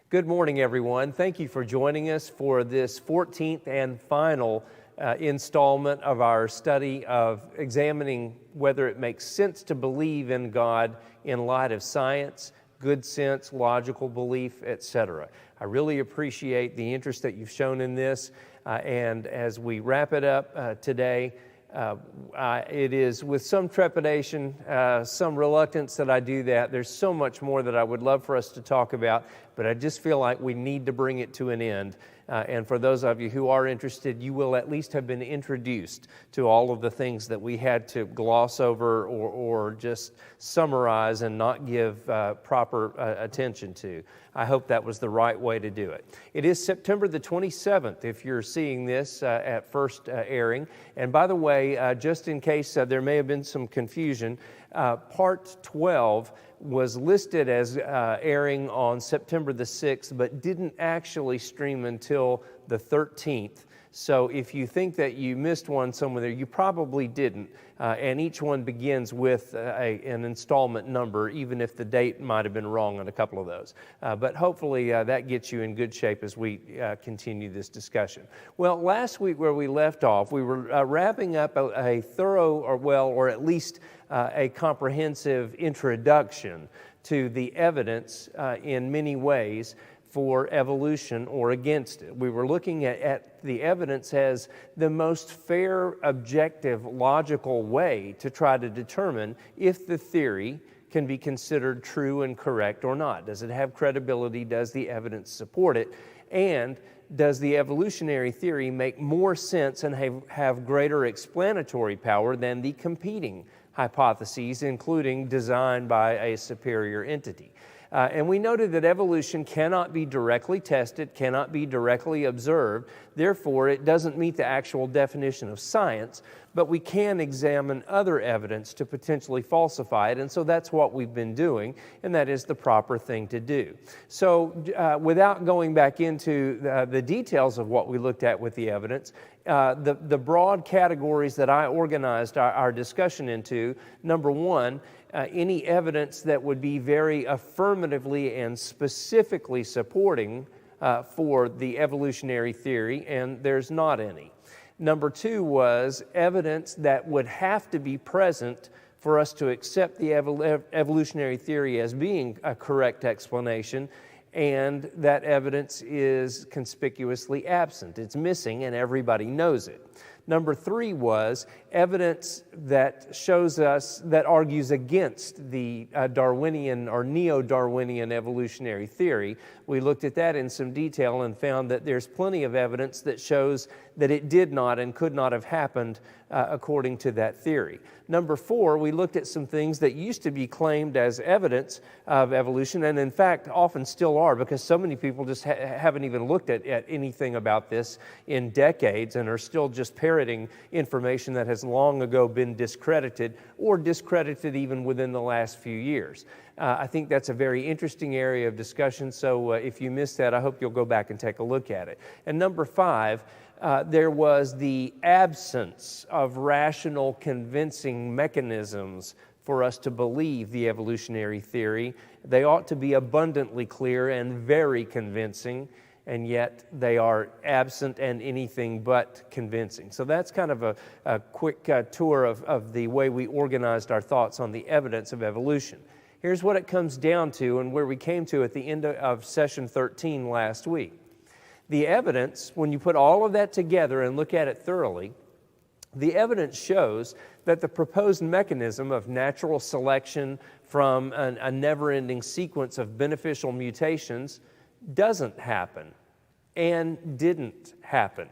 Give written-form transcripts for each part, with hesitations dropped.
Good morning, everyone. Thank you for joining us for this 14th and final installment of our study of examining whether it makes sense to believe in God in light of science, good sense, logical belief, etc. I really appreciate the interest that you've shown in this, and as we wrap it up today, it is with some trepidation, some reluctance that I do that. There's so much more that I would love for us to talk about, but I just feel like we need to bring it to an end. And for those of you who are interested, you will at least have been introduced to all of the things that we had to gloss over or just summarize and not give proper attention to. I hope that was the right way to do it. It is September the 27th if you're seeing this at first airing. And by the way, just in case there may have been some confusion, Part 12 was listed as airing on September the 6th, but didn't actually stream until the 13th. So if you think that you missed one somewhere there, you probably didn't. And each one begins with an installment number, even if the date might have been wrong on a couple of those. But hopefully that gets you in good shape as we continue this discussion. Well, last week where we left off, we were wrapping up a thorough, or at least a comprehensive introduction to the evidence in many ways for evolution or against it. We were looking at the evidence as the most fair, objective, logical way to try to determine if the theory can be considered true and correct or not. Does it have credibility? Does the evidence support it? And does the evolutionary theory make more sense and have greater explanatory power than the competing hypotheses, including designed by a superior entity? And we noted that evolution cannot be directly tested, cannot be directly observed. Therefore, it doesn't meet the actual definition of science, but we can examine other evidence to potentially falsify it. And so that's what we've been doing, and that is the proper thing to do. So without going back into the details of what we looked at with the evidence, the broad categories that I organized our discussion into: number one, any evidence that would be very affirmatively and specifically supporting for the evolutionary theory, and there's not any. Number two was evidence that would have to be present for us to accept the evolutionary theory as being a correct explanation, and that evidence is conspicuously absent. It's missing, and everybody knows it. Number three was evidence that shows us, that argues against the Darwinian or neo-Darwinian evolutionary theory. We looked at that in some detail and found that there's plenty of evidence that shows that it did not and could not have happened according to that theory. Number four, we looked at some things that used to be claimed as evidence of evolution, and in fact often still are, because so many people just haven't even looked at anything about this in decades and are still just parroting information that has long ago been discredited, or discredited even within the last few years. I think that's a very interesting area of discussion, so if you missed that, I hope you'll go back and take a look at it. And number five, there was the absence of rational, convincing mechanisms for us to believe the evolutionary theory. They ought to be abundantly clear and very convincing, and yet they are absent and anything but convincing. So that's kind of a quick tour of the way we organized our thoughts on the evidence of evolution. Here's what it comes down to, and where we came to at the end of session 13 last week. The evidence, when you put all of that together and look at it thoroughly, the evidence shows that the proposed mechanism of natural selection from a never-ending sequence of beneficial mutations doesn't happen and didn't happen.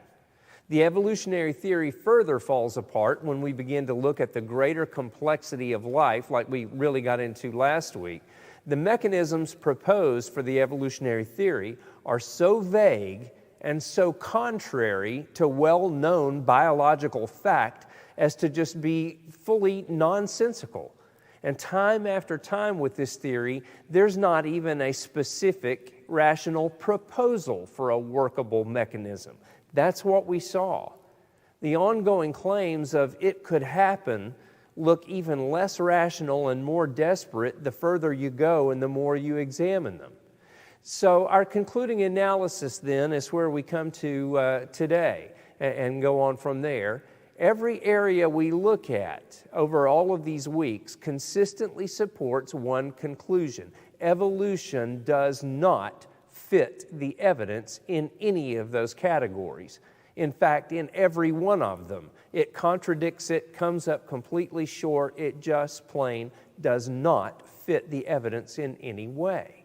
The evolutionary theory further falls apart when we begin to look at the greater complexity of life, like we really got into last week. The mechanisms proposed for the evolutionary theory are so vague and so contrary to well-known biological fact as to just be fully nonsensical. And time after time with this theory, there's not even a specific rational proposal for a workable mechanism. That's what we saw. The ongoing claims of it could happen look even less rational and more desperate the further you go and the more you examine them. So our concluding analysis then is where we come to today and go on from there. Every area we look at over all of these weeks consistently supports one conclusion. Evolution does not fit the evidence in any of those categories. In fact, in every one of them, it contradicts it, comes up completely short. It just plain does not fit the evidence in any way.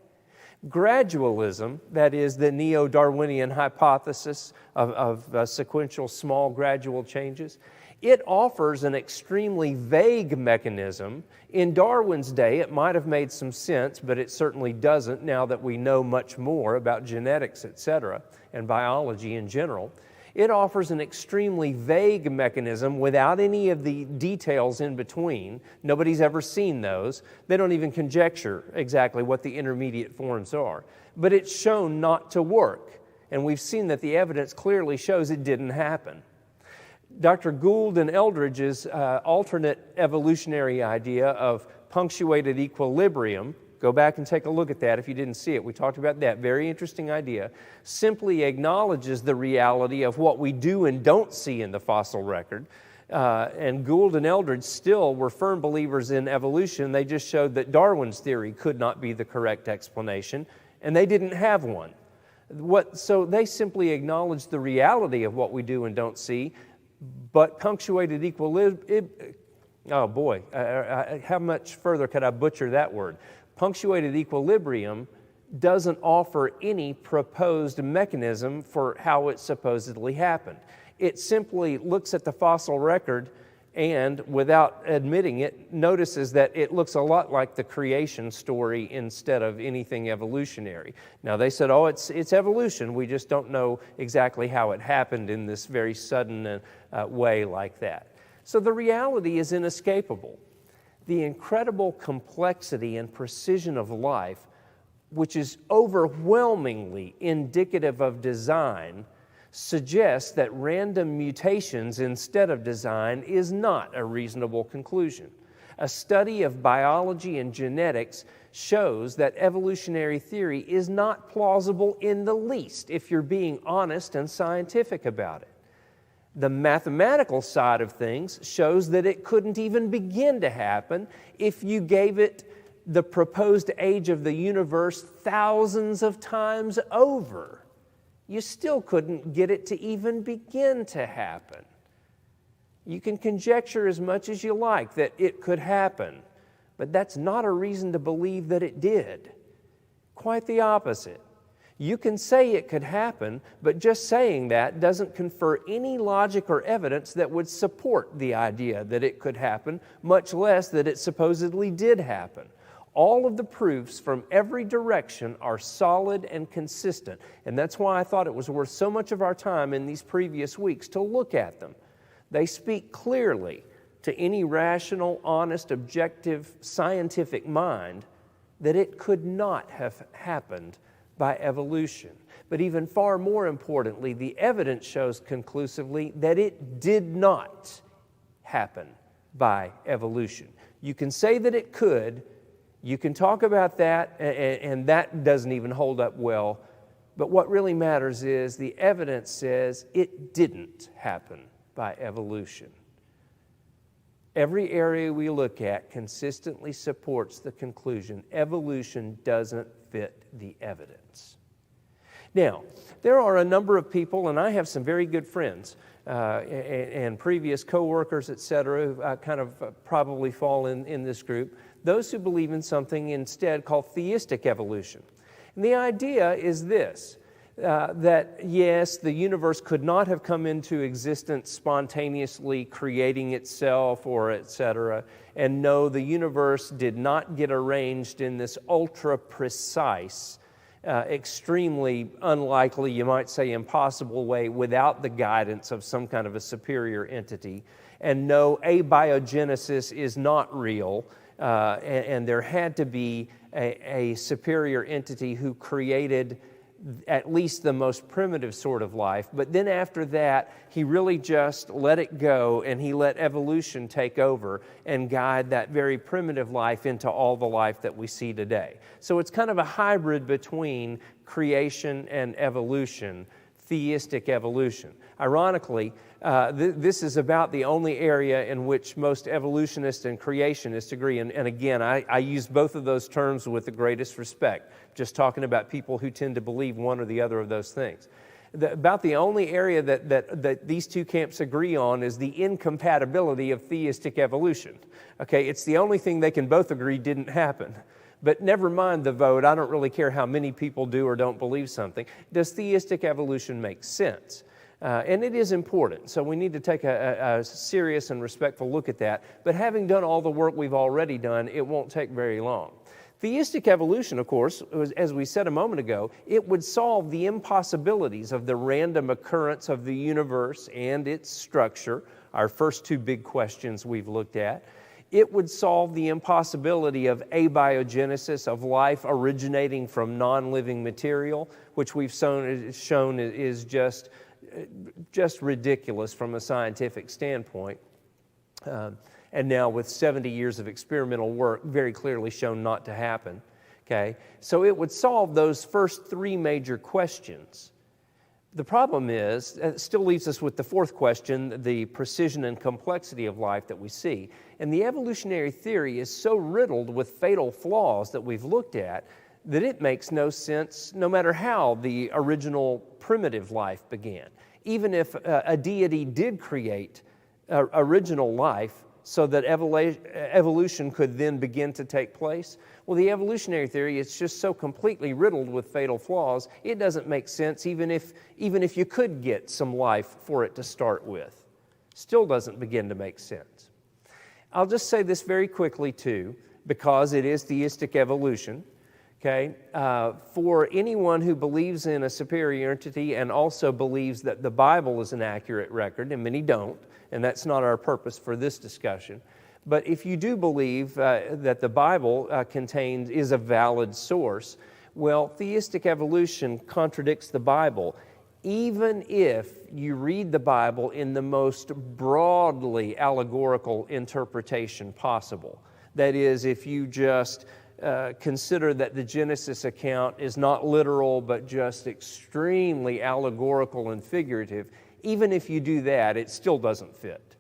Gradualism, that is the neo-Darwinian hypothesis of sequential small gradual changes, it offers an extremely vague mechanism. In Darwin's day, it might have made some sense, but it certainly doesn't now that we know much more about genetics, etc., and biology in general. It offers an extremely vague mechanism without any of the details in between. Nobody's ever seen those. They don't even conjecture exactly what the intermediate forms are. But it's shown not to work, and we've seen that the evidence clearly shows it didn't happen. Dr. Gould and Eldridge's alternate evolutionary idea of punctuated equilibrium, go back and take a look at that if you didn't see it. We talked about that. Very interesting idea. Simply acknowledges the reality of what we do and don't see in the fossil record. And Gould and Eldridge still were firm believers in evolution. They just showed that Darwin's theory could not be the correct explanation, and they didn't have one. So they simply acknowledged the reality of what we do and don't see, but punctuated equilibrium, oh boy, how much further could I butcher that word? Punctuated equilibrium doesn't offer any proposed mechanism for how it supposedly happened. It simply looks at the fossil record and, without admitting it, notices that it looks a lot like the creation story instead of anything evolutionary. Now, they said, oh, it's evolution. We just don't know exactly how it happened in this very sudden way like that. So the reality is inescapable. The incredible complexity and precision of life, which is overwhelmingly indicative of design, suggests that random mutations instead of design is not a reasonable conclusion. A study of biology and genetics shows that evolutionary theory is not plausible in the least if you're being honest and scientific about it. The mathematical side of things shows that it couldn't even begin to happen if you gave it the proposed age of the universe thousands of times over. You still couldn't get it to even begin to happen. You can conjecture as much as you like that it could happen, but that's not a reason to believe that it did. Quite the opposite. You can say it could happen, but just saying that doesn't confer any logic or evidence that would support the idea that it could happen, much less that it supposedly did happen. All of the proofs from every direction are solid and consistent, and that's why I thought it was worth so much of our time in these previous weeks to look at them. They speak clearly to any rational, honest, objective, scientific mind that it could not have happened by evolution. But even far more importantly, the evidence shows conclusively that it did not happen by evolution. You can say that it could, you can talk about that, and that doesn't even hold up well. But what really matters is the evidence says it didn't happen by evolution. Every area we look at consistently supports the conclusion evolution doesn't fit the evidence. Now, there are a number of people, and I have some very good friends and previous co-workers, etc., who kind of probably fall in this group, those who believe in something instead called theistic evolution. And the idea is this, that yes, the universe could not have come into existence spontaneously creating itself or etc., and no, the universe did not get arranged in this ultra-precise, extremely unlikely, you might say impossible way without the guidance of some kind of a superior entity. And no, abiogenesis is not real, and there had to be a superior entity who created at least the most primitive sort of life. But then after that, he really just let it go, and he let evolution take over and guide that very primitive life into all the life that we see today. So it's kind of a hybrid between creation and evolution, theistic evolution. Ironically, this is about the only area in which most evolutionists and creationists agree. And again, I use both of those terms with the greatest respect, just talking about people who tend to believe one or the other of those things. About the only area that these two camps agree on is the incompatibility of theistic evolution. Okay, it's the only thing they can both agree didn't happen. But never mind the vote. I don't really care how many people do or don't believe something. Does theistic evolution make sense? And it is important, so we need to take a serious and respectful look at that. But having done all the work we've already done, it won't take very long. Theistic evolution, of course, as we said a moment ago, it would solve the impossibilities of the random occurrence of the universe and its structure, our first two big questions we've looked at. It would solve the impossibility of abiogenesis, of life originating from non-living material, which we've shown is just ridiculous from a scientific standpoint. And now with 70 years of experimental work, very clearly shown not to happen. Okay? So it would solve those first three major questions. The problem is, it still leaves us with the fourth question, the precision and complexity of life that we see. And the evolutionary theory is so riddled with fatal flaws that we've looked at that it makes no sense no matter how the original primitive life began. Even if a deity did create original life so that evolution could then begin to take place, well, the evolutionary theory is just so completely riddled with fatal flaws, it doesn't make sense even if you could get some life for it to start with. Still doesn't begin to make sense. I'll just say this very quickly too, because it is theistic evolution. Okay, for anyone who believes in a superior entity and also believes that the Bible is an accurate record, and many don't, and that's not our purpose for this discussion, but if you do believe that the Bible is a valid source, well, theistic evolution contradicts the Bible, even if you read the Bible in the most broadly allegorical interpretation possible. That is, if you just consider that the Genesis account is not literal, but just extremely allegorical and figurative, even if you do that, it still doesn't fit.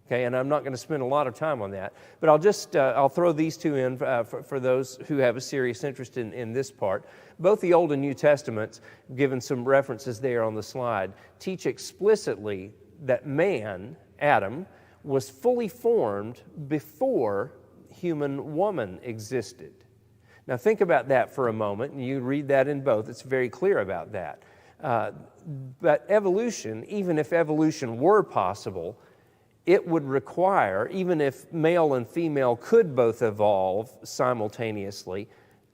Okay, and I'm not going to spend a lot of time on that, but I'll throw these two in for those who have a serious interest in this part. Both the Old and New Testaments, given some references there on the slide, teach explicitly that man, Adam, was fully formed before human woman existed. Now think about that for a moment, and you read that in both. It's very clear about that. But evolution, even if evolution were possible, it would require, even if male and female could both evolve simultaneously,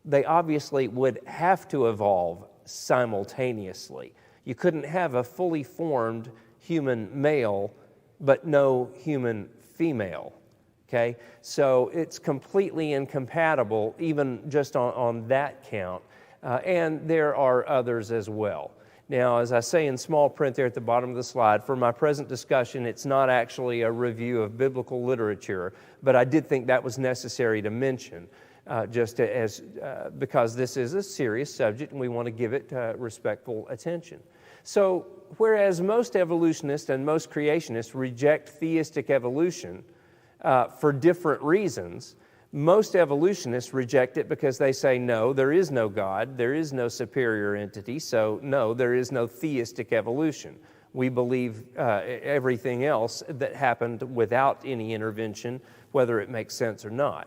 they obviously would have to evolve simultaneously. You couldn't have a fully formed human male, but no human female. Okay, so it's completely incompatible, even just on that count, and there are others as well. Now, as I say in small print there at the bottom of the slide, for my present discussion, it's not actually a review of biblical literature, but I did think that was necessary to mention, because this is a serious subject and we want to give it respectful attention. So, whereas most evolutionists and most creationists reject theistic evolution, for different reasons, most evolutionists reject it because they say, no, there is no God, there is no superior entity, so no, there is no theistic evolution. We believe everything else that happened without any intervention, whether it makes sense or not.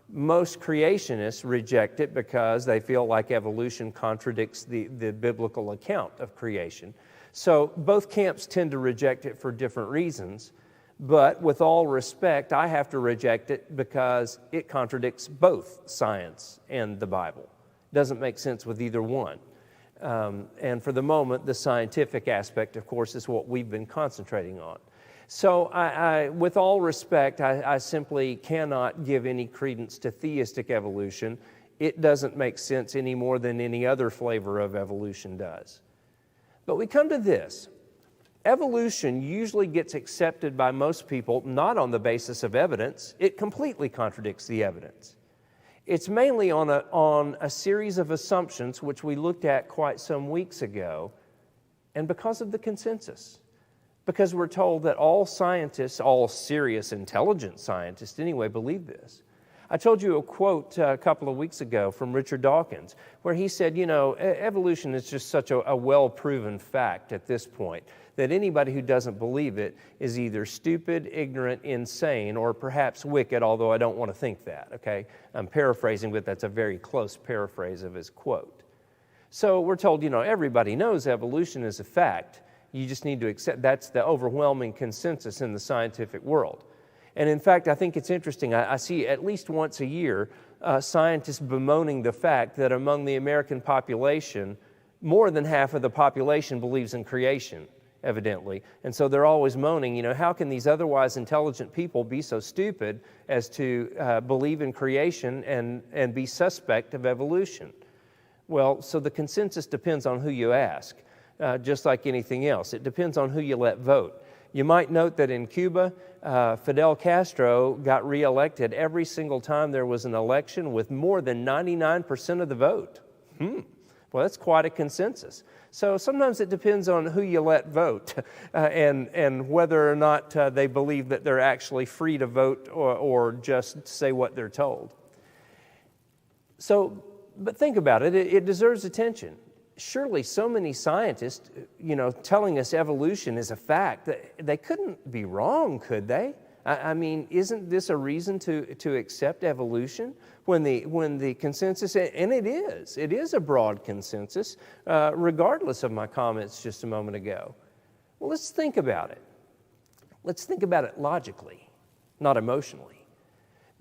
Most creationists reject it because they feel like evolution contradicts the biblical account of creation. So both camps tend to reject it for different reasons. But with all respect, I have to reject it because it contradicts both science and the Bible. It doesn't make sense with either one. And for the moment, the scientific aspect, of course, is what we've been concentrating on. So with all respect, I simply cannot give any credence to theistic evolution. It doesn't make sense any more than any other flavor of evolution does. But we come to this. Evolution usually gets accepted by most people not on the basis of evidence. It completely contradicts the evidence. It's mainly on a series of assumptions which we looked at quite some weeks ago, and because of the consensus. Because we're told that all scientists, all serious, intelligent scientists anyway, believe this. I told you a quote a couple of weeks ago from Richard Dawkins, where he said, evolution is just such a well-proven fact at this point that anybody who doesn't believe it is either stupid, ignorant, insane, or perhaps wicked, although I don't want to think that, okay? I'm paraphrasing, but that's a very close paraphrase of his quote. So we're told, everybody knows evolution is a fact. You just need to accept that's the overwhelming consensus in the scientific world. And in fact, I think it's interesting. I see at least once a year scientists bemoaning the fact that among the American population, more than half of the population believes in creation, evidently. And so they're always moaning, how can these otherwise intelligent people be so stupid as to believe in creation and be suspect of evolution? Well, so the consensus depends on who you ask, just like anything else. It depends on who you let vote. You might note that in Cuba, Fidel Castro got reelected every single time there was an election with more than 99% of the vote. Well, that's quite a consensus. So sometimes it depends on who you let vote and whether or not they believe that they're actually free to vote or just say what they're told. But think about it, it deserves attention. Surely so many scientists, telling us evolution is a fact, they couldn't be wrong, could they? I mean, isn't this a reason to accept evolution when the consensus, and it is a broad consensus, regardless of my comments just a moment ago. Well, let's think about it. Let's think about it logically, not emotionally.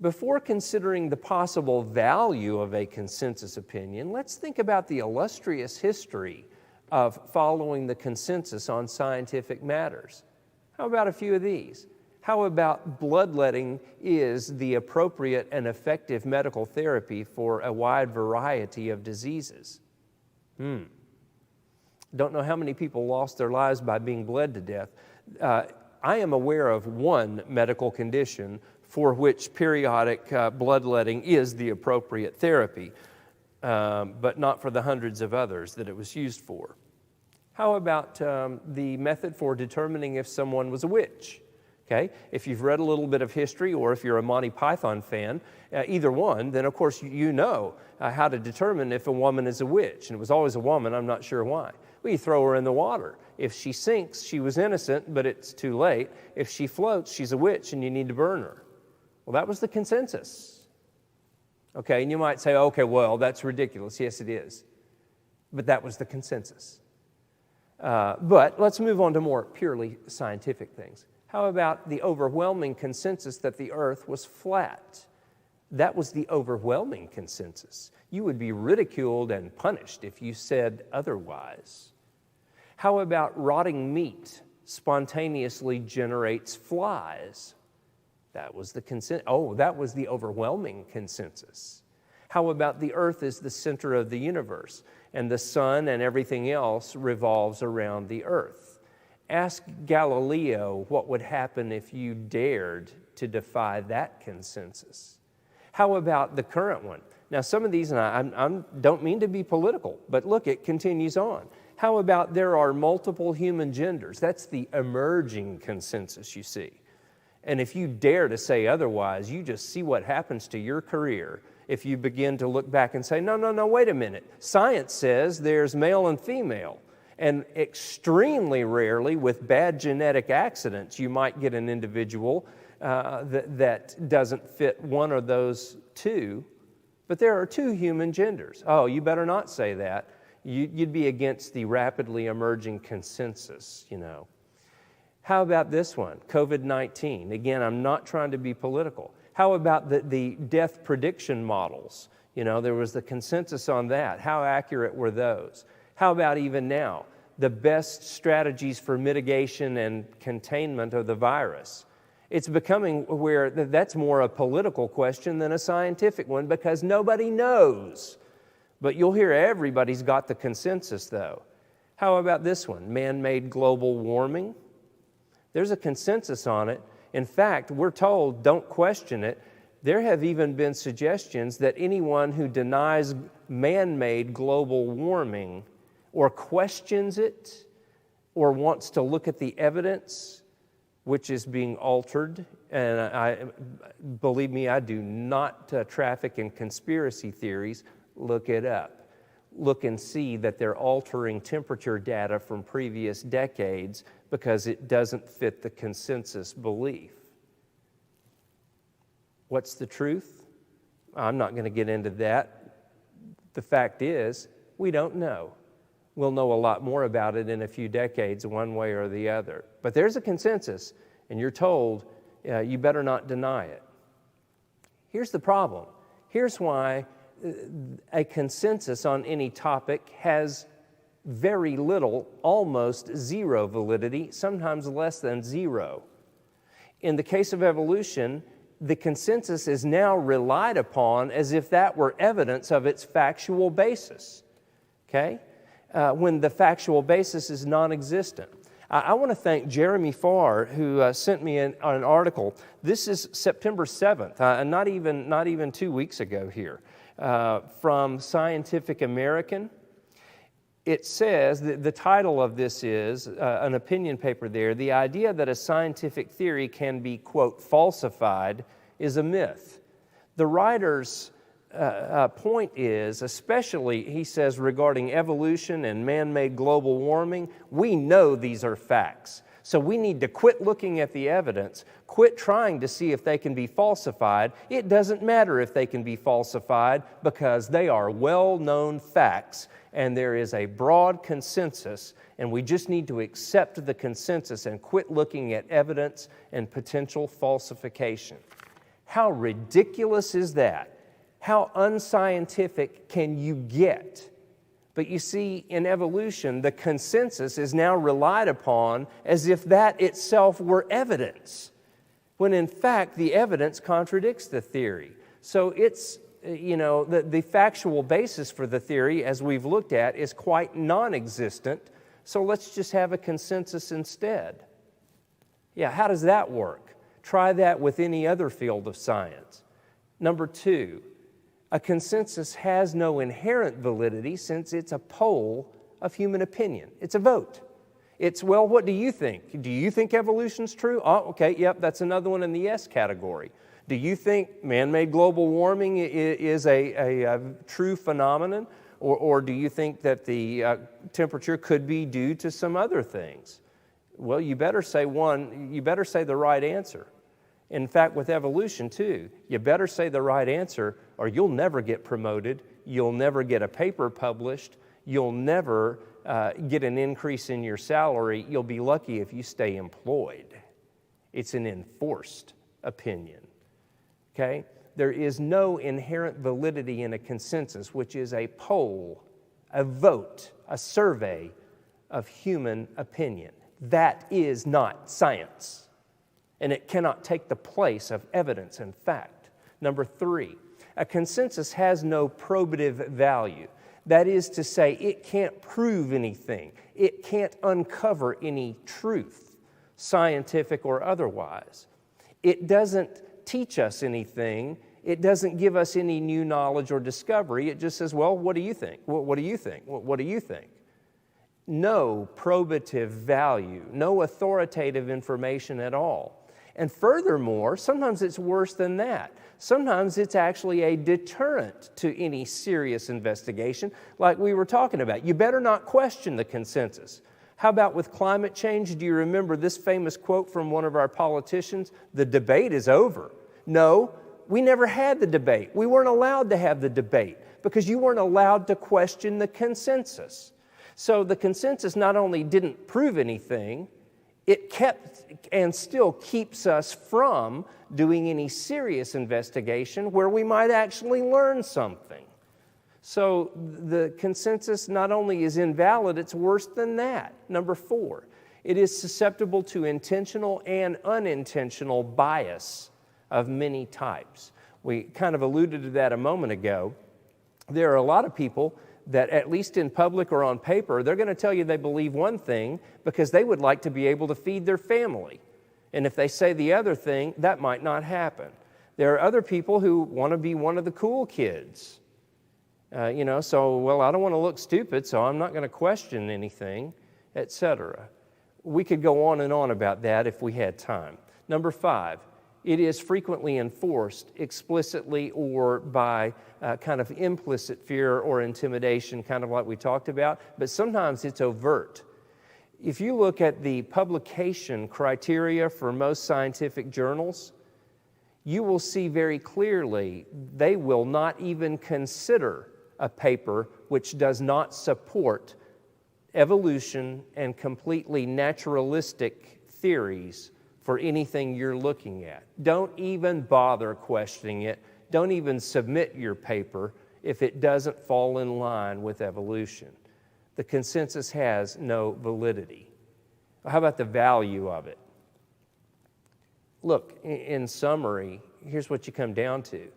Before considering the possible value of a consensus opinion, let's think about the illustrious history of following the consensus on scientific matters. How about a few of these? How about bloodletting is the appropriate and effective medical therapy for a wide variety of diseases? Don't know how many people lost their lives by being bled to death. I am aware of one medical condition for which periodic bloodletting is the appropriate therapy, but not for the hundreds of others that it was used for. How about the method for determining if someone was a witch? Okay, if you've read a little bit of history or if you're a Monty Python fan, either one, then of course you know how to determine if a woman is a witch. And it was always a woman, I'm not sure why. Well, you throw her in the water. If she sinks, she was innocent, but it's too late. If she floats, she's a witch and you need to burn her. Well, that was the consensus. Okay, and you might say, okay, well, that's ridiculous. Yes, it is. But that was the consensus. But let's move on to more purely scientific things. How about the overwhelming consensus that the earth was flat? That was the overwhelming consensus. You would be ridiculed and punished if you said otherwise. How about rotting meat spontaneously generates flies? That was that was the overwhelming consensus. How about the earth is the center of the universe and the sun and everything else revolves around the earth? Ask Galileo what would happen if you dared to defy that consensus. How about the current one? Now, some of these, and I don't mean to be political, but look, it continues on. How about there are multiple human genders? That's the emerging consensus, you see. And if you dare to say otherwise, you just see what happens to your career if you begin to look back and say, no, wait a minute. Science says there's male and female. And extremely rarely, with bad genetic accidents, you might get an individual that doesn't fit one of those two. But there are two human genders. Oh, you better not say that. You'd be against the rapidly emerging consensus, How about this one, COVID-19? Again, I'm not trying to be political. How about the death prediction models? There was the consensus on that. How accurate were those? How about even now, the best strategies for mitigation and containment of the virus? It's becoming where that's more a political question than a scientific one because nobody knows. But you'll hear everybody's got the consensus, though. How about this one? Man-made global warming? There's a consensus on it. In fact, we're told, don't question it. There have even been suggestions that anyone who denies man-made global warming or questions it or wants to look at the evidence, which is being altered, and believe me, I do not traffic in conspiracy theories. Look it up. Look and see that they're altering temperature data from previous decades because it doesn't fit the consensus belief. What's the truth? I'm not going to get into that. The fact is, we don't know. We'll know a lot more about it in a few decades, one way or the other. But there's a consensus, and you're told you better not deny it. Here's the problem. Here's why a consensus on any topic has very little, almost zero validity, sometimes less than zero. In the case of evolution, the consensus is now relied upon as if that were evidence of its factual basis, okay? When the factual basis is non-existent. I want to thank Jeremy Farr, who sent me an article. This is September 7th, not even 2 weeks ago here, from Scientific American. It says, the title of this is, an opinion paper there, the idea that a scientific theory can be, quote, falsified is a myth. The writer's point is, especially, he says, regarding evolution and man-made global warming, we know these are facts. So we need to quit looking at the evidence, quit trying to see if they can be falsified. It doesn't matter if they can be falsified because they are well-known facts and there is a broad consensus, and we just need to accept the consensus and quit looking at evidence and potential falsification. How ridiculous is that? How unscientific can you get? But you see, in evolution, the consensus is now relied upon as if that itself were evidence, when in fact the evidence contradicts the theory. So it's, the factual basis for the theory, as we've looked at, is quite non-existent. So let's just have a consensus instead. Yeah, how does that work? Try that with any other field of science. Number two, a consensus has no inherent validity since it's a poll of human opinion. It's a vote. It's, well, what do you think? Do you think evolution's true? Oh, okay, yep, that's another one in the yes category. Do you think man-made global warming is a true phenomenon? Or do you think that the temperature could be due to some other things? Well, you better say the right answer. In fact, with evolution too, you better say the right answer or you'll never get promoted, you'll never get a paper published, you'll never get an increase in your salary, you'll be lucky if you stay employed. It's an enforced opinion, okay? There is no inherent validity in a consensus, which is a poll, a vote, a survey of human opinion. That is not science. And it cannot take the place of evidence and fact. Number three, a consensus has no probative value. That is to say, it can't prove anything. It can't uncover any truth, scientific or otherwise. It doesn't teach us anything. It doesn't give us any new knowledge or discovery. It just says, well, what do you think? What do you think? What do you think? No probative value, no authoritative information at all. And furthermore, sometimes it's worse than that. Sometimes it's actually a deterrent to any serious investigation, like we were talking about. You better not question the consensus. How about with climate change? Do you remember this famous quote from one of our politicians? The debate is over. No, we never had the debate. We weren't allowed to have the debate because you weren't allowed to question the consensus. So the consensus not only didn't prove anything, it kept and still keeps us from doing any serious investigation where we might actually learn something. So the consensus not only is invalid, it's worse than that. Number four, It is susceptible to intentional and unintentional bias of many types. We kind of alluded to that a moment ago. There are a lot of people that, at least in public or on paper, they're going to tell you they believe one thing because they would like to be able to feed their family. And if they say the other thing, that might not happen. There are other people who want to be one of the cool kids. I don't want to look stupid, so I'm not going to question anything, etc. We could go on and on about that if we had time. Number 5, it is frequently enforced explicitly or by kind of implicit fear or intimidation, kind of like we talked about, but sometimes it's overt. If you look at the publication criteria for most scientific journals, you will see very clearly they will not even consider a paper which does not support evolution and completely naturalistic theories for anything you're looking at. Don't even bother questioning it. Don't even submit your paper if it doesn't fall in line with evolution. The consensus has no validity. How about the value of it? Look, in summary, here's what you come down to.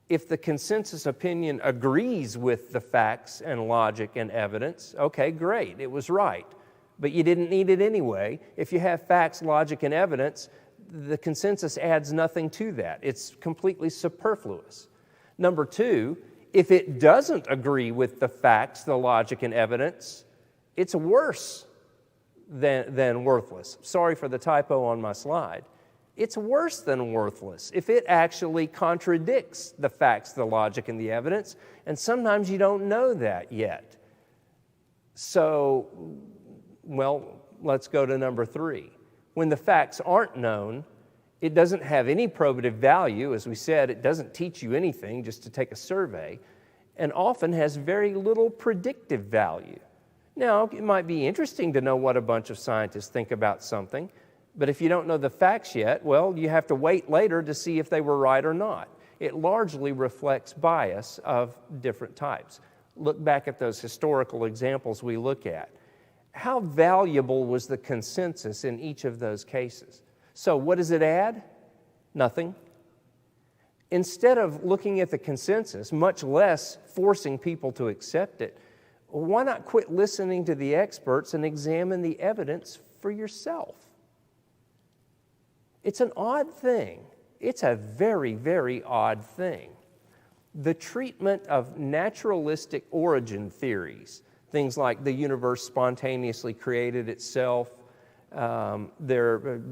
If the consensus opinion agrees with the facts and logic and evidence, okay, great, it was right. But you didn't need it anyway. If you have facts, logic, and evidence, the consensus adds nothing to that. It's completely superfluous. Number 2, if it doesn't agree with the facts, the logic, and evidence, it's worse than worthless. Sorry for the typo on my slide. It's worse than worthless if it actually contradicts the facts, the logic, and the evidence, and sometimes you don't know that yet. So, let's go to number 3. When the facts aren't known, it doesn't have any probative value. As we said, it doesn't teach you anything just to take a survey, and often has very little predictive value. Now, it might be interesting to know what a bunch of scientists think about something, but if you don't know the facts yet, you have to wait later to see if they were right or not. It largely reflects bias of different types. Look back at those historical examples we look at. How valuable was the consensus in each of those cases? So what does it add? Nothing. Instead of looking at the consensus, much less forcing people to accept it, why not quit listening to the experts and examine the evidence for yourself? It's an odd thing. It's a very, very odd thing. The treatment of naturalistic origin theories, things like the universe spontaneously created itself, there are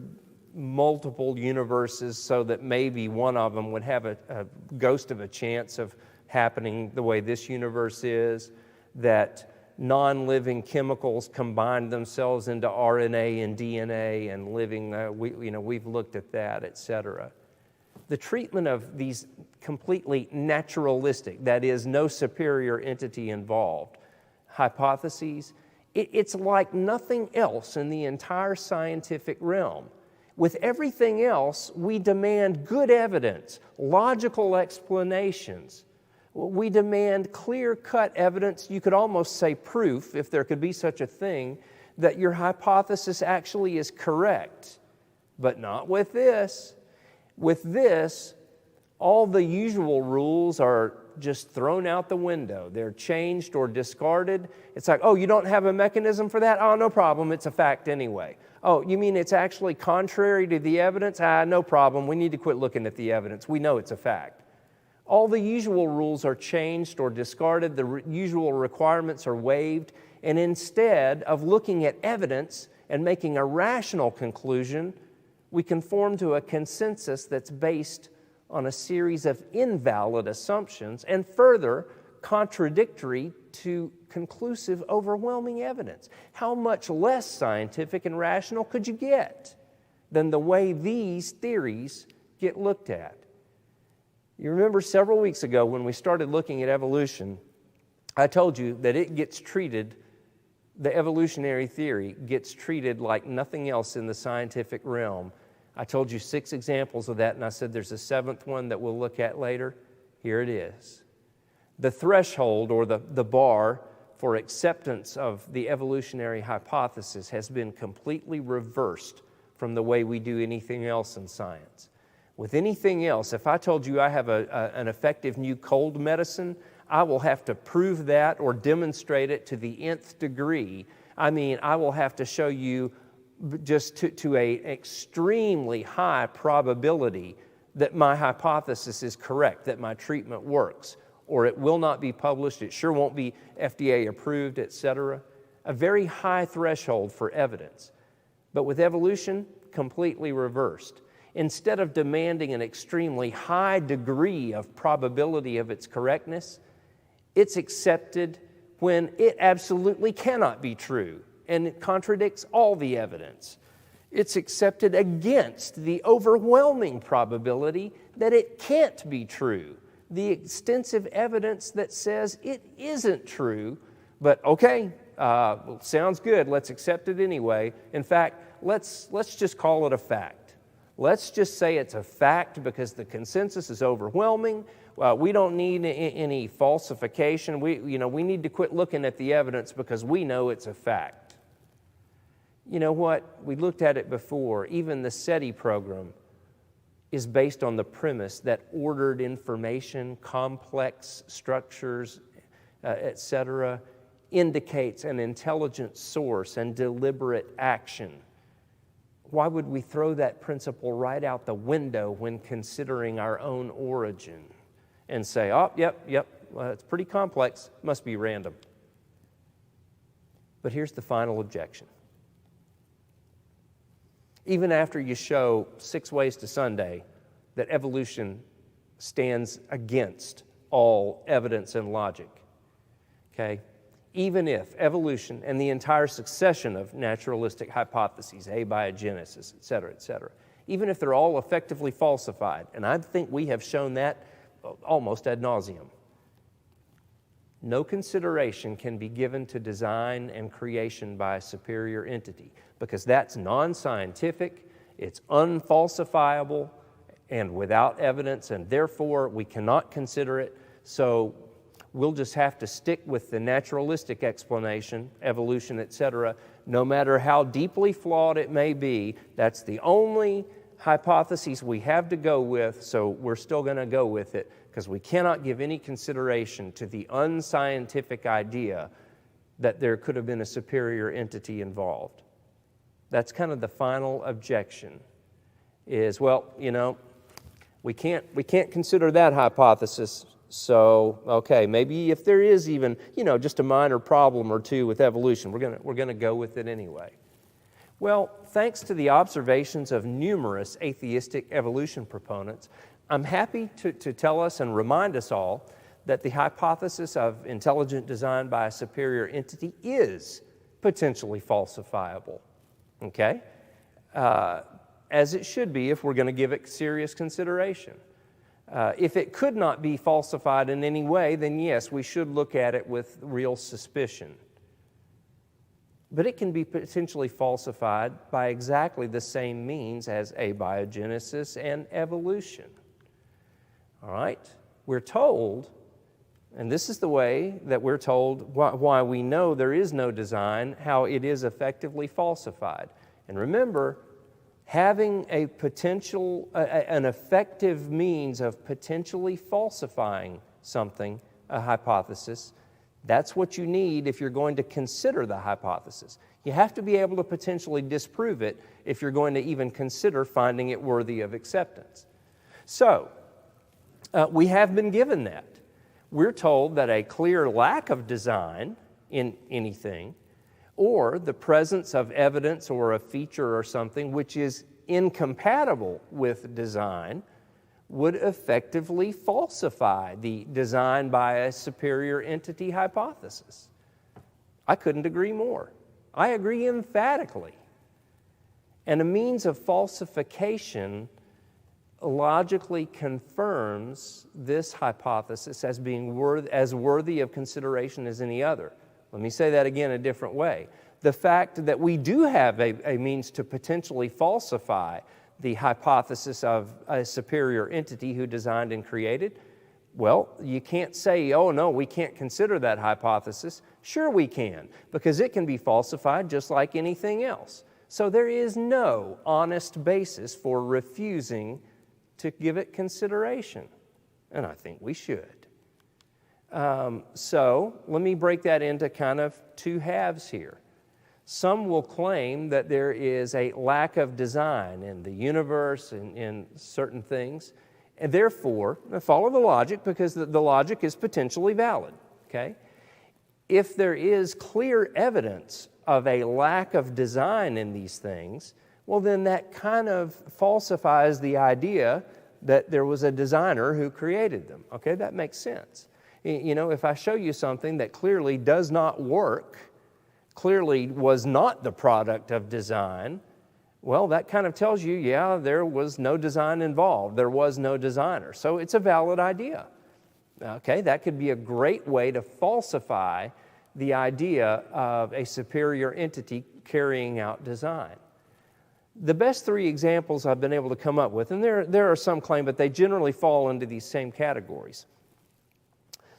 multiple universes so that maybe one of them would have a ghost of a chance of happening the way this universe is, that non-living chemicals combine themselves into RNA and DNA and living, we've looked at that, etc. The treatment of these completely naturalistic, that is, no superior entity involved, hypotheses, it's like nothing else in the entire scientific realm. With everything else, we demand good evidence, logical explanations. We demand clear-cut evidence, you could almost say proof, if there could be such a thing, that your hypothesis actually is correct. But not with this. With this, all the usual rules are just thrown out the window. They're changed or discarded. It's like, oh, you don't have a mechanism for that? Oh, no problem, it's a fact anyway. Oh, you mean it's actually contrary to the evidence? No problem, we need to quit looking at the evidence. We know it's a fact. All the usual rules are changed or discarded, the usual requirements are waived, and instead of looking at evidence and making a rational conclusion, we conform to a consensus that's based on a series of invalid assumptions and further contradictory to conclusive, overwhelming evidence. How much less scientific and rational could you get than the way these theories get looked at? You remember several weeks ago when we started looking at evolution, I told you that it gets treated, the evolutionary theory gets treated like nothing else in the scientific realm. I told you 6 examples of that, and I said there's a 7th one that we'll look at later. Here it is. The threshold or the bar for acceptance of the evolutionary hypothesis has been completely reversed from the way we do anything else in science. With anything else, if I told you I have an effective new cold medicine, I will have to prove that or demonstrate it to the nth degree. I mean, I will have to show you just to an extremely high probability that my hypothesis is correct, that my treatment works, or it will not be published, it sure won't be FDA approved, etc. A very high threshold for evidence. But with evolution, completely reversed. Instead of demanding an extremely high degree of probability of its correctness, it's accepted when it absolutely cannot be true and it contradicts all the evidence. It's accepted against the overwhelming probability that it can't be true, the extensive evidence that says it isn't true, but okay, sounds good, let's accept it anyway. In fact, let's just call it a fact. Let's just say it's a fact because the consensus is overwhelming. We don't need any falsification. We need to quit looking at the evidence because we know it's a fact. You know what? We looked at it before. Even the SETI program is based on the premise that ordered information, complex structures, etc., indicates an intelligent source and deliberate action. Why would we throw that principle right out the window when considering our own origin and say, oh, yep, well, it's pretty complex, must be random? But here's the final objection. Even after you show 6 ways to Sunday that evolution stands against all evidence and logic, okay? Even if evolution and the entire succession of naturalistic hypotheses, abiogenesis, et cetera, even if they're all effectively falsified, and I think we have shown that almost ad nauseum, no consideration can be given to design and creation by a superior entity because that's non-scientific, it's unfalsifiable, and without evidence, and therefore we cannot consider it. So we'll just have to stick with the naturalistic explanation, evolution, etc., no matter how deeply flawed it may be. That's the only hypothesis we have to go with, so we're still going to go with it because we cannot give any consideration to the unscientific idea that there could have been a superior entity involved. That's kind of the final objection is, well, we can't consider that hypothesis. So, okay, maybe if there is even, just a minor problem or two with evolution, we're going to go with it anyway. Well, thanks to the observations of numerous atheistic evolution proponents, I'm happy to tell us and remind us all that the hypothesis of intelligent design by a superior entity is potentially falsifiable, okay? As it should be if we're going to give it serious consideration. If it could not be falsified in any way, then yes, we should look at it with real suspicion. But it can be potentially falsified by exactly the same means as abiogenesis and evolution. All right? We're told, and this is the way that we're told why we know there is no design, how it is effectively falsified. And remember, having a potential, an effective means of potentially falsifying something, a hypothesis, that's what you need if you're going to consider the hypothesis. You have to be able to potentially disprove it if you're going to even consider finding it worthy of acceptance. So, we have been given that. We're told that a clear lack of design in anything, or the presence of evidence or a feature or something which is incompatible with design, would effectively falsify the design by a superior entity hypothesis. I couldn't agree more. I agree emphatically. And a means of falsification logically confirms this hypothesis as being worthy of consideration as any other. Let me say that again a different way. The fact that we do have a means to potentially falsify the hypothesis of a superior entity who designed and created, well, you can't say, oh no, we can't consider that hypothesis. Sure we can, because it can be falsified just like anything else. So there is no honest basis for refusing to give it consideration, and I think we should. So let me break that into kind of two halves here. Some will claim that there is a lack of design in the universe and in certain things, and therefore, follow the logic because the logic is potentially valid, okay? If there is clear evidence of a lack of design in these things, well, then that kind of falsifies the idea that there was a designer who created them, okay? That makes sense. You know, if I show you something that clearly does not work, clearly was not the product of design, well, that kind of tells you, yeah, there was no design involved. There was no designer. So it's a valid idea. Okay, that could be a great way to falsify the idea of a superior entity carrying out design. The best three examples I've been able to come up with, and there are some claim, but they generally fall into these same categories.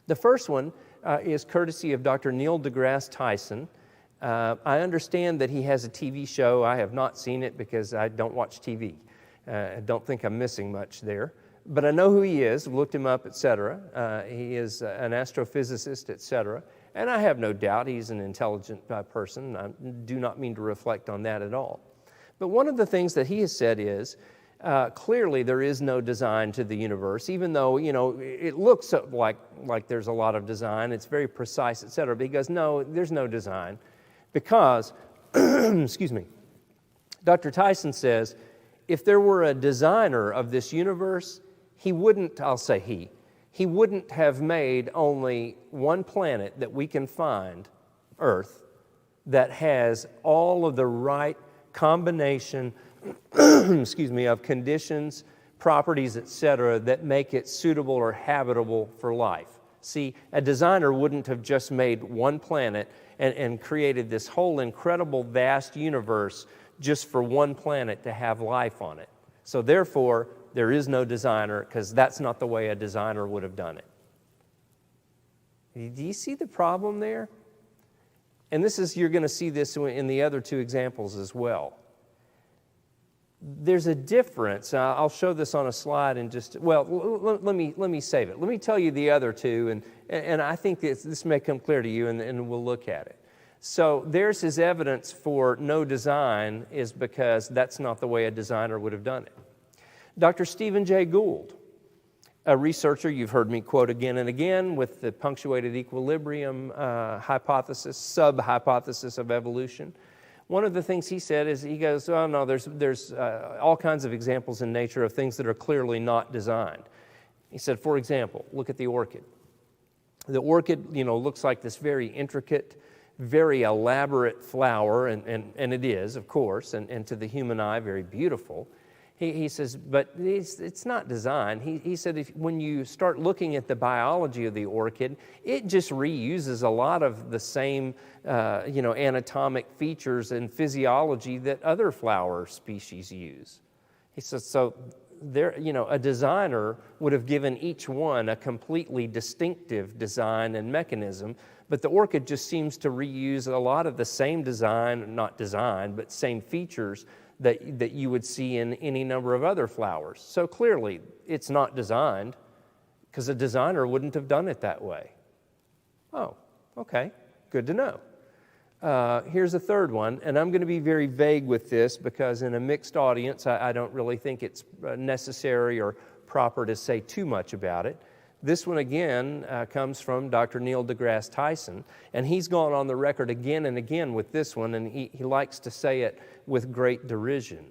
The first one is courtesy of Dr. Neil deGrasse Tyson. I understand that he has a TV show. I have not seen it because I don't watch TV. I don't think I'm missing much there. But I know who he is, looked him up, etc. He is an astrophysicist, etc. And I have no doubt he's an intelligent person. I do not mean to reflect on that at all. But one of the things that he has said is, clearly there is no design to the universe, even though, you know, it looks like there's a lot of design, it's very precise, etc. But he goes, no, there's no design. Because, excuse me, Dr. Tyson says, if there were a designer of this universe, he wouldn't have made only one planet that we can find, Earth, that has all of the right combination, excuse me, of conditions, properties, etc., that make it suitable or habitable for life. See, a designer wouldn't have just made one planet and created this whole incredible, vast universe just for one planet to have life on it. So therefore, there is no designer, because that's not the way a designer would have done it. Do you see the problem there? And you're going to see this in the other two examples as well. There's a difference. I'll show this on a slide in just, well, let me save it. Let me tell you the other two, and I think this may come clear to you, and we'll look at it. So there's his evidence for no design is because that's not the way a designer would have done it. Dr. Stephen Jay Gould, a researcher you've heard me quote again and again with the punctuated equilibrium hypothesis, sub-hypothesis of evolution. One of the things he said is, he goes, oh no, there's all kinds of examples in nature of things that are clearly not designed. He said, for example, look at the orchid. The orchid, looks like this very intricate, very elaborate flower, and it is, of course, and to the human eye, very beautiful. He says, but it's not designed. He said, when you start looking at the biology of the orchid, it just reuses a lot of the same, anatomic features and physiology that other flower species use. He says, so there, a designer would have given each one a completely distinctive design and mechanism, but the orchid just seems to reuse a lot of the same not design, but same features that you would see in any number of other flowers. So clearly, it's not designed, because a designer wouldn't have done it that way. Oh, okay, good to know. Here's a third one, and I'm going to be very vague with this because in a mixed audience, I don't really think it's necessary or proper to say too much about it. This one, again, comes from Dr. Neil deGrasse Tyson, and he's gone on the record again and again with this one, and he likes to say it with great derision.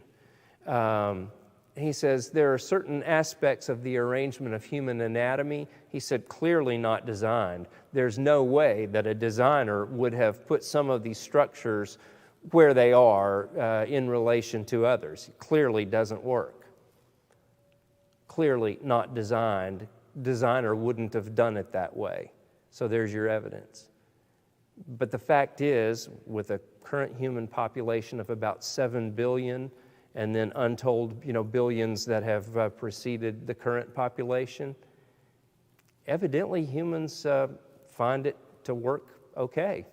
He says, there are certain aspects of the arrangement of human anatomy, he said, clearly not designed. There's no way that a designer would have put some of these structures where they are in relation to others. It clearly doesn't work. Clearly not designed. Designer wouldn't have done it that way. So there's your evidence. But the fact is, with a current human population of about 7 billion, and then untold, billions that have preceded the current population, evidently humans find it to work okay.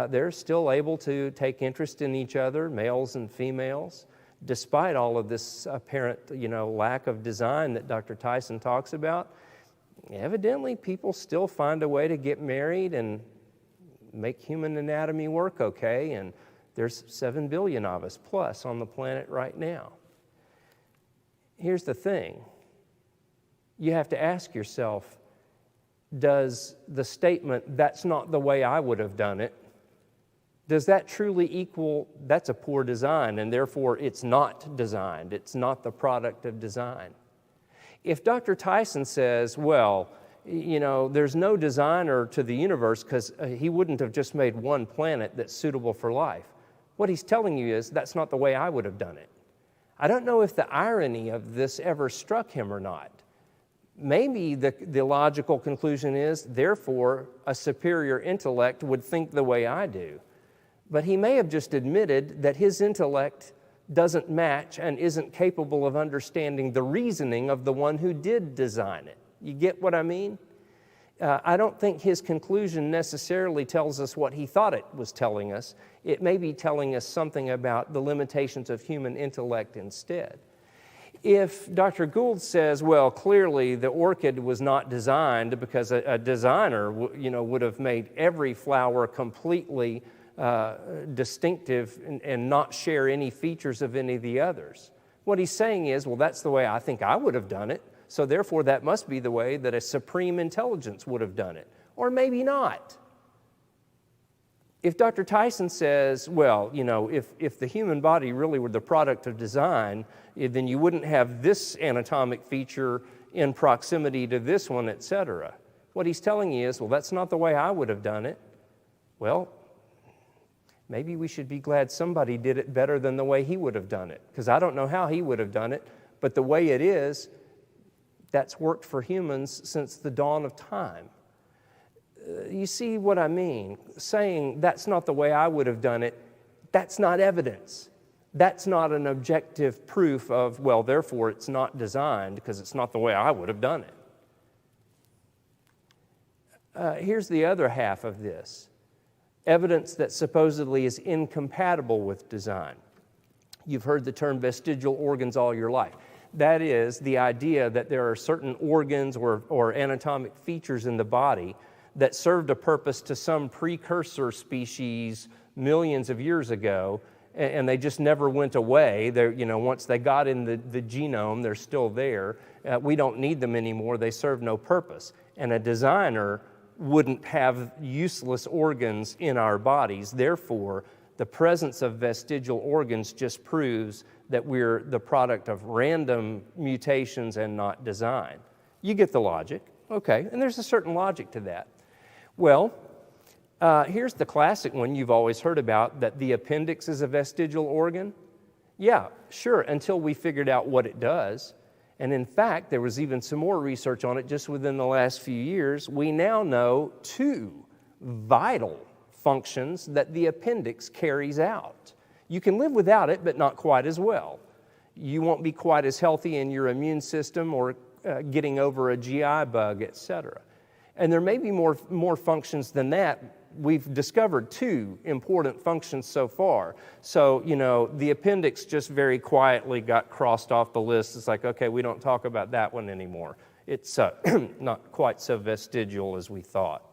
They're still able to take interest in each other, males and females, despite all of this apparent, lack of design that Dr. Tyson talks about. Evidently, people still find a way to get married and make human anatomy work okay, and there's 7 billion of us plus on the planet right now. Here's the thing. You have to ask yourself, does the statement, "that's not the way I would have done it," does that truly equal, that's a poor design, and therefore it's not designed, it's not the product of design? If Dr. Tyson says, well, there's no designer to the universe because he wouldn't have just made one planet that's suitable for life, what he's telling you is, that's not the way I would have done it. I don't know if the irony of this ever struck him or not. Maybe the logical conclusion is, therefore, a superior intellect would think the way I do. But he may have just admitted that his intellect doesn't match and isn't capable of understanding the reasoning of the one who did design it. You get what I mean? I don't think his conclusion necessarily tells us what he thought it was telling us. It may be telling us something about the limitations of human intellect instead. If Dr. Gould says, well, clearly the orchid was not designed because a designer would have made every flower completely distinctive and not share any features of any of the others. What he's saying is, well, that's the way I think I would have done it, so therefore that must be the way that a supreme intelligence would have done it. Or maybe not. If Dr. Tyson says, well, if the human body really were the product of design, then you wouldn't have this anatomic feature in proximity to this one, etc. What he's telling you is, well, that's not the way I would have done it. Well, maybe we should be glad somebody did it better than the way he would have done it, because I don't know how he would have done it, but the way it is, that's worked for humans since the dawn of time. You see what I mean? Saying that's not the way I would have done it, that's not evidence. That's not an objective proof of, well, therefore it's not designed because it's not the way I would have done it. Here's the other half of this. Evidence that supposedly is incompatible with design. You've heard the term vestigial organs all your life. That is the idea that there are certain organs or anatomic features in the body that served a purpose to some precursor species millions of years ago, and they just never went away. Once they got in the genome, they're still there. We don't need them anymore. They serve no purpose. And a designer wouldn't have useless organs in our bodies. Therefore, the presence of vestigial organs just proves that we're the product of random mutations and not design. You get the logic. Okay, and there's a certain logic to that. Well, here's the classic one you've always heard about, that the appendix is a vestigial organ. Yeah, sure, until we figured out what it does. And in fact, there was even some more research on it just within the last few years. We now know 2 vital functions that the appendix carries out. You can live without it, but not quite as well. You won't be quite as healthy in your immune system or getting over a GI bug, etc. And there may be more functions than that. We've discovered 2 important functions so far. So, the appendix just very quietly got crossed off the list. It's like, okay, we don't talk about that one anymore. It's not quite so vestigial as we thought.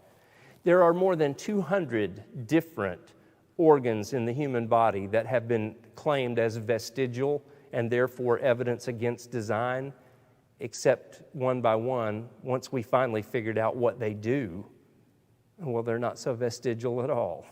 There are more than 200 different organs in the human body that have been claimed as vestigial and therefore evidence against design, except one by one, once we finally figured out what they do, well, they're not so vestigial at all.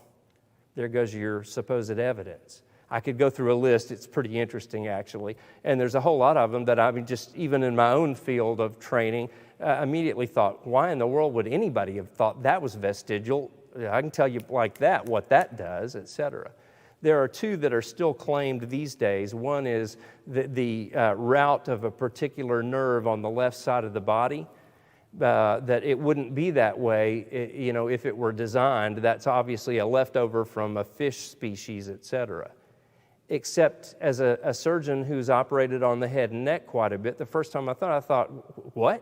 There goes your supposed evidence. I could go through a list. It's pretty interesting, actually. And there's a whole lot of them that even in my own field of training, immediately thought, why in the world would anybody have thought that was vestigial? I can tell you like that, what that does, etc. There are 2 that are still claimed these days. One is the route of a particular nerve on the left side of the body, that it wouldn't be that way, if it were designed. That's obviously a leftover from a fish species, etc. Except as a surgeon who's operated on the head and neck quite a bit, the first time I thought, what?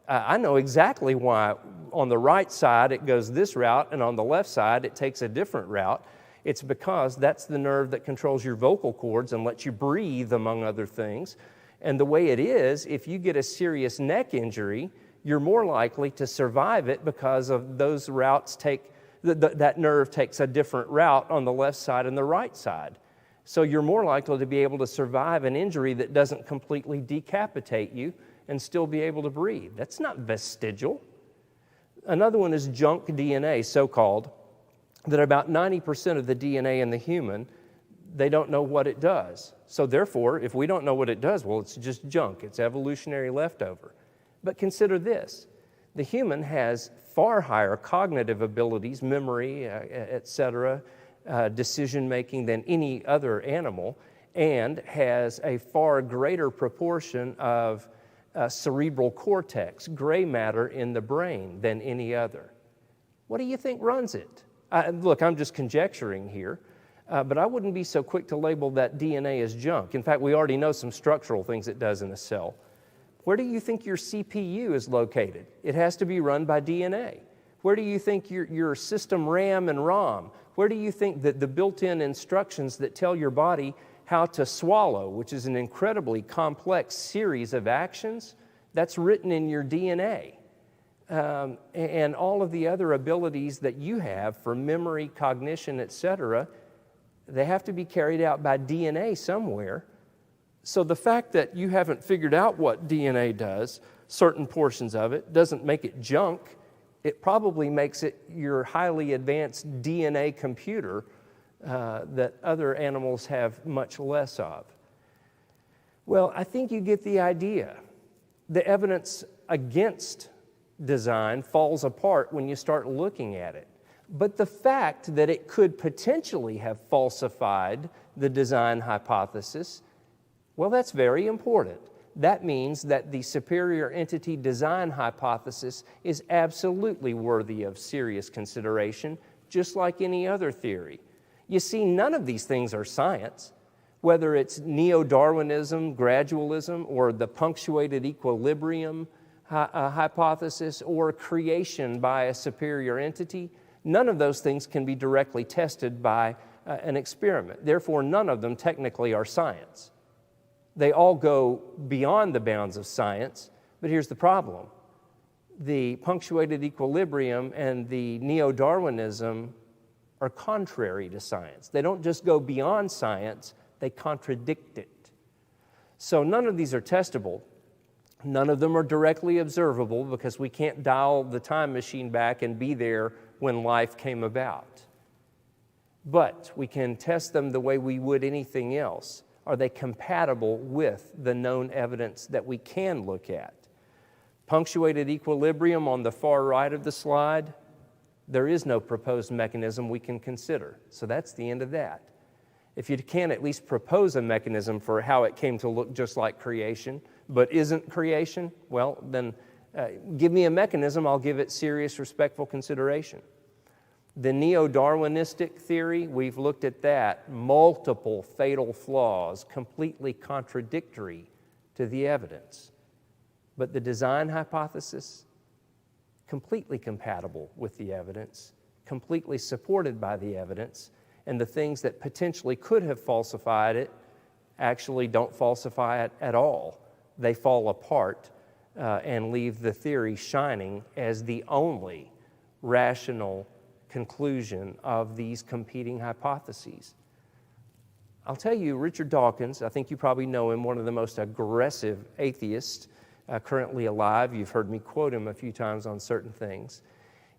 I know exactly why on the right side it goes this route and on the left side it takes a different route. It's because that's the nerve that controls your vocal cords and lets you breathe, among other things. And the way it is, if you get a serious neck injury, you're more likely to survive it because of those routes that nerve takes a different route on the left side and the right side. So you're more likely to be able to survive an injury that doesn't completely decapitate you and still be able to breathe. That's not vestigial. Another one is junk DNA, so-called, that about 90% of the DNA in the human, they don't know what it does. So therefore, if we don't know what it does, well, it's just junk. It's evolutionary leftover. But consider this. The human has far higher cognitive abilities, memory, etc., decision-making than any other animal, and has a far greater proportion of cerebral cortex, gray matter in the brain than any other. What do you think runs it? Look, I'm just conjecturing here, but I wouldn't be so quick to label that DNA as junk. In fact, we already know some structural things it does in a cell. Where do you think your CPU is located? It has to be run by DNA. Where do you think your system RAM and ROM? Where do you think that the built-in instructions that tell your body how to swallow, which is an incredibly complex series of actions, that's written in your DNA? And all of the other abilities that you have for memory, cognition, etc., they have to be carried out by DNA somewhere. So the fact that you haven't figured out what DNA does, certain portions of it, doesn't make it junk. It probably makes it your highly advanced DNA computer that other animals have much less of. Well, I think you get the idea. The evidence against design falls apart when you start looking at it. But the fact that it could potentially have falsified the design hypothesis, well, that's very important. That means that the superior entity design hypothesis is absolutely worthy of serious consideration, just like any other theory. You see, none of these things are science, whether it's neo-Darwinism, gradualism, or the punctuated equilibrium hypothesis, or creation by a superior entity. None of those things can be directly tested by an experiment. Therefore, none of them technically are science. They all go beyond the bounds of science, but here's the problem. The punctuated equilibrium and the neo-Darwinism are contrary to science. They don't just go beyond science, they contradict it. So none of these are testable. None of them are directly observable because we can't dial the time machine back and be there when life came about. But we can test them the way we would anything else. Are they compatible with the known evidence that we can look at? Punctuated equilibrium on the far right of the slide, there is no proposed mechanism we can consider. So that's the end of that. If you can at least propose a mechanism for how it came to look just like creation, but isn't creation, well, then give me a mechanism, I'll give it serious, respectful consideration. The neo-Darwinistic theory, we've looked at that. Multiple fatal flaws, completely contradictory to the evidence. But the design hypothesis, completely compatible with the evidence, completely supported by the evidence, and the things that potentially could have falsified it actually don't falsify it at all. They fall apart and leave the theory shining as the only rational conclusion of these competing hypotheses. I'll tell you, Richard Dawkins, I think you probably know him, one of the most aggressive atheists currently alive. You've heard me quote him a few times on certain things.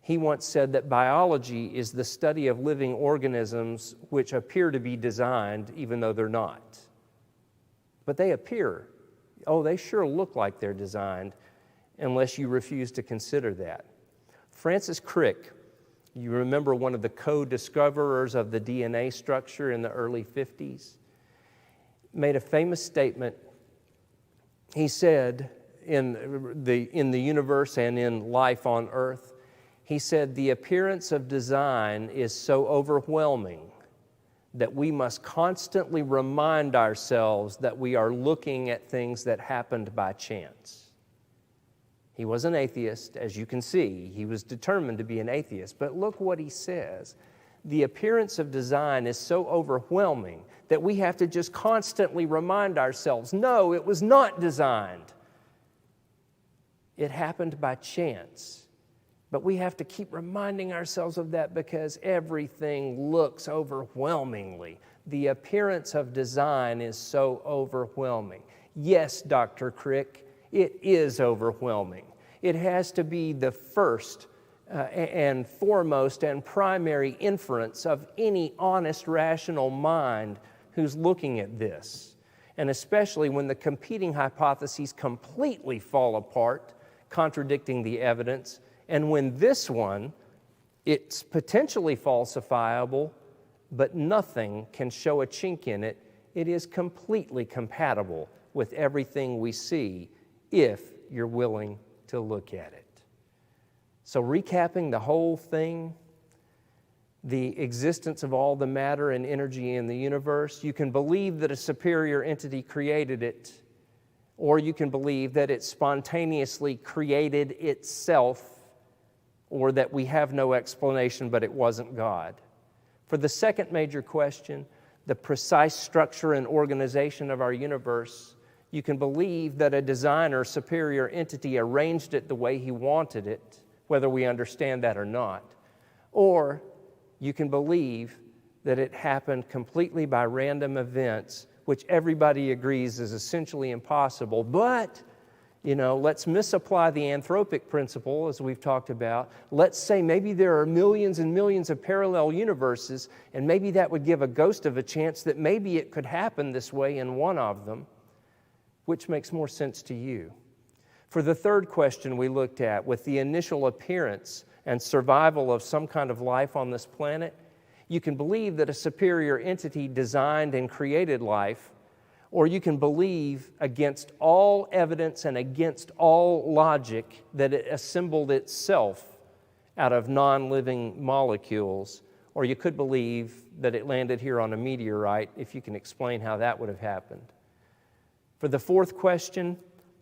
He once said that biology is the study of living organisms which appear to be designed even though they're not. But they appear. Oh, they sure look like they're designed unless you refuse to consider that. Francis Crick, you remember one of the co-discoverers of the DNA structure in the early 50s, made a famous statement. He said, in the universe and in life on earth, he said, the appearance of design is so overwhelming that we must constantly remind ourselves that we are looking at things that happened by chance. He was an atheist, as you can see. He was determined to be an atheist. But look what he says. The appearance of design is so overwhelming that we have to just constantly remind ourselves, no, it was not designed. It happened by chance. But we have to keep reminding ourselves of that because everything looks overwhelmingly. The appearance of design is so overwhelming. Yes, Dr. Crick, it is overwhelming. It has to be the first and foremost and primary inference of any honest, rational mind who's looking at this. And especially when the competing hypotheses completely fall apart, contradicting the evidence, and when this one, it's potentially falsifiable, but nothing can show a chink in it. It is completely compatible with everything we see if you're willing to look at it. So recapping the whole thing, the existence of all the matter and energy in the universe, you can believe that a superior entity created it, or you can believe that it spontaneously created itself, or that we have no explanation, but it wasn't God. For the second major question, the precise structure and organization of our universe, you can believe that a designer, superior entity, arranged it the way he wanted it, whether we understand that or not. Or you can believe that it happened completely by random events, which everybody agrees is essentially impossible. But, let's misapply the anthropic principle, as we've talked about. Let's say maybe there are millions and millions of parallel universes, and maybe that would give a ghost of a chance that maybe it could happen this way in one of them. Which makes more sense to you? For the third question we looked at, with the initial appearance and survival of some kind of life on this planet, you can believe that a superior entity designed and created life, or you can believe against all evidence and against all logic that it assembled itself out of non-living molecules, or you could believe that it landed here on a meteorite, if you can explain how that would have happened. For the fourth question,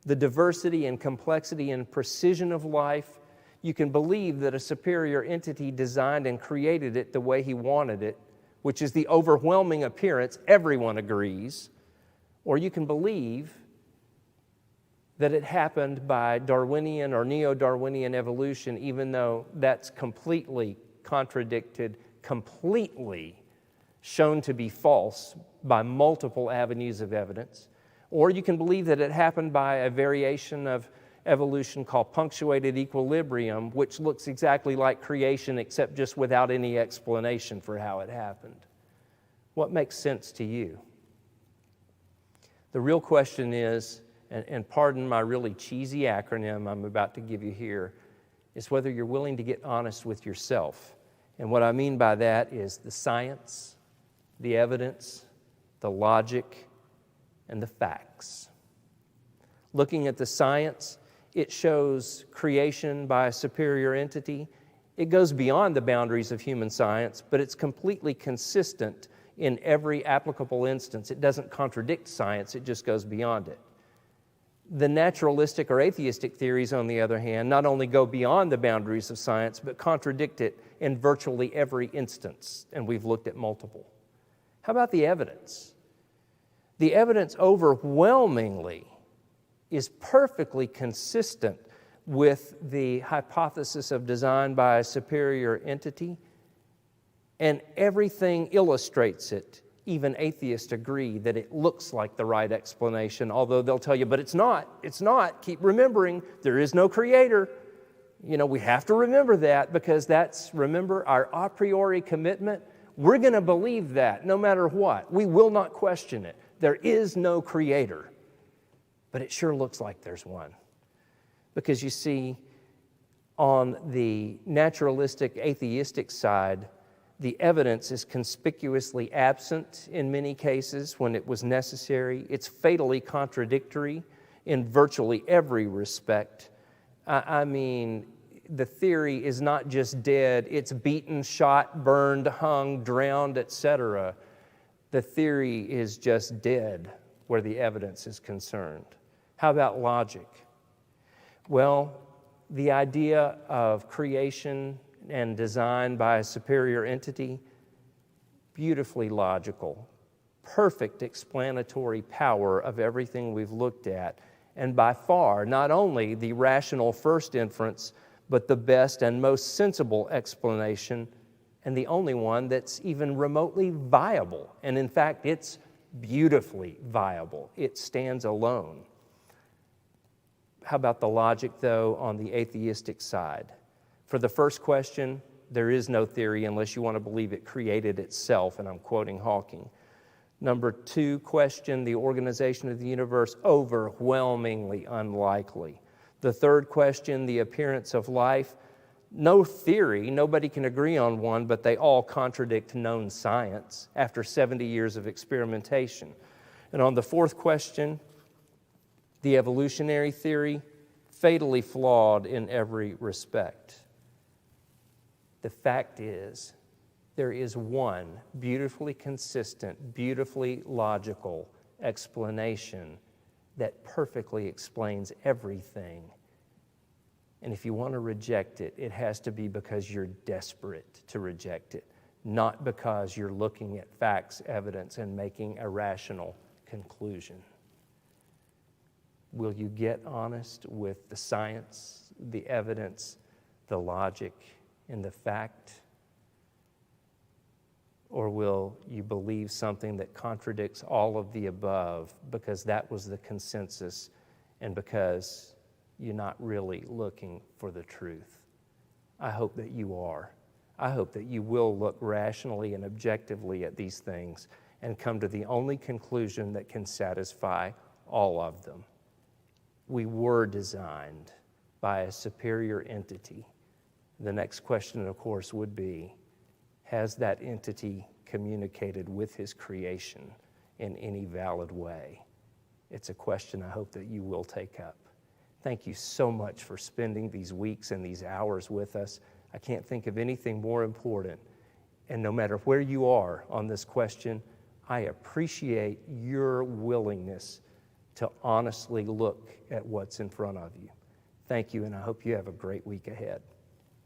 the diversity and complexity and precision of life, you can believe that a superior entity designed and created it the way he wanted it, which is the overwhelming appearance, everyone agrees, or you can believe that it happened by Darwinian or neo-Darwinian evolution, even though that's completely contradicted, completely shown to be false by multiple avenues of evidence. Or you can believe that it happened by a variation of evolution called punctuated equilibrium, which looks exactly like creation except just without any explanation for how it happened. What makes sense to you? The real question is, and pardon my really cheesy acronym I'm about to give you here, is whether you're willing to get honest with yourself. And what I mean by that is the science, the evidence, the logic, and the facts. Looking at the science, it shows creation by a superior entity. It goes beyond the boundaries of human science, but it's completely consistent in every applicable instance. It doesn't contradict science, it just goes beyond it. The naturalistic or atheistic theories, on the other hand, not only go beyond the boundaries of science, but contradict it in virtually every instance, and we've looked at multiple. How about the evidence? The evidence overwhelmingly is perfectly consistent with the hypothesis of design by a superior entity, and everything illustrates it. Even atheists agree that it looks like the right explanation, although they'll tell you, but it's not. It's not. Keep remembering, there is no creator. We have to remember that because that's, remember, our a priori commitment. We're going to believe that no matter what. We will not question it. There is no creator, but it sure looks like there's one. Because you see, on the naturalistic, atheistic side, the evidence is conspicuously absent in many cases when it was necessary. It's fatally contradictory in virtually every respect. I mean, the theory is not just dead, it's beaten, shot, burned, hung, drowned, etc. The theory is just dead where the evidence is concerned. How about logic? Well, the idea of creation and design by a superior entity, beautifully logical, perfect explanatory power of everything we've looked at, and by far not only the rational first inference, but the best and most sensible explanation, and the only one that's even remotely viable. And in fact, it's beautifully viable. It stands alone. How about the logic, though, on the atheistic side? For the first question, there is no theory unless you want to believe it created itself, and I'm quoting Hawking. Number 2 question, the organization of the universe, overwhelmingly unlikely. The third question, the appearance of life, no theory, nobody can agree on one, but they all contradict known science after 70 years of experimentation. And on the fourth question, the evolutionary theory, fatally flawed in every respect. The fact is, there is one beautifully consistent, beautifully logical explanation that perfectly explains everything. And if you want to reject it, it has to be because you're desperate to reject it, not because you're looking at facts, evidence, and making a rational conclusion. Will you get honest with the science, the evidence, the logic, and the fact? Or will you believe something that contradicts all of the above because that was the consensus and because you're not really looking for the truth? I hope that you are. I hope that you will look rationally and objectively at these things and come to the only conclusion that can satisfy all of them. We were designed by a superior entity. The next question, of course, would be, has that entity communicated with his creation in any valid way? It's a question I hope that you will take up. Thank you so much for spending these weeks and these hours with us. I can't think of anything more important. And no matter where you are on this question, I appreciate your willingness to honestly look at what's in front of you. Thank you, and I hope you have a great week ahead.